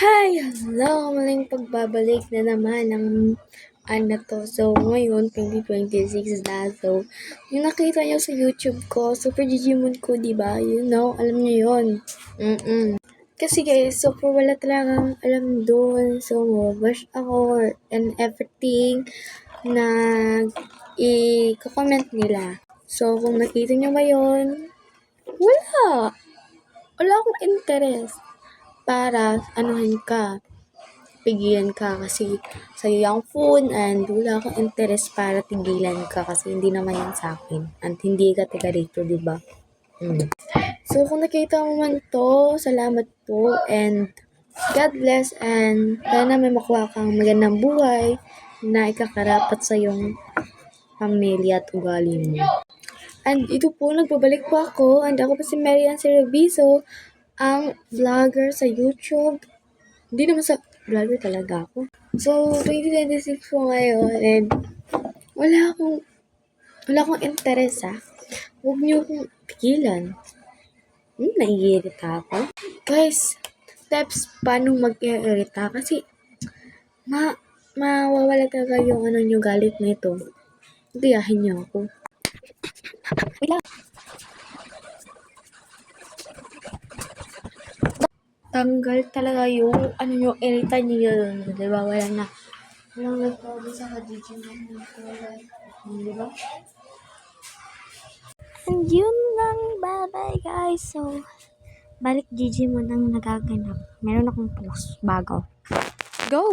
Hi! Hello! Muling pagbabalik na naman ng to. So, ngayon, 2026 na. So, yung nakita nyo sa YouTube ko, Super Digimon ko, diba? You know, alam nyo yun. Kasi guys, super wala talagang alam doon. So, wash ako and everything na i-comment nila. So, kung nakita nyo ba yun, wala. Wala akong interest para anuhin ka, pigilan ka kasi sa'yo yung phone and wala akong interest para tigilan ka kasi hindi naman yan sa akin at hindi ka taga rito, diba? So, kung nakita mo man to, salamat po and God bless and sana may makuha kang magandang buhay na ikakarapat sa iyong pamilya at ugali mo. And ito po, nagbabalik po ako and ako po si Marian Cereviso, ang vlogger sa YouTube. Hindi naman sa vlogger talaga ako. So, 2026 po ngayon and wala akong interest Huwag niyo akong pigilan. Naiirita ako. Guys, steps paano mag-irita kasi mawawala talaga yung yung galit nito. Gayahin niyo ako. Tanggal talaga yung yung irita niyo yun. Diba? Walang nagpapagod sa Digimon nito. Diba? And yun lang, bye-bye guys. So, balik Digimon ang nagaganap. Meron akong post bago. Go!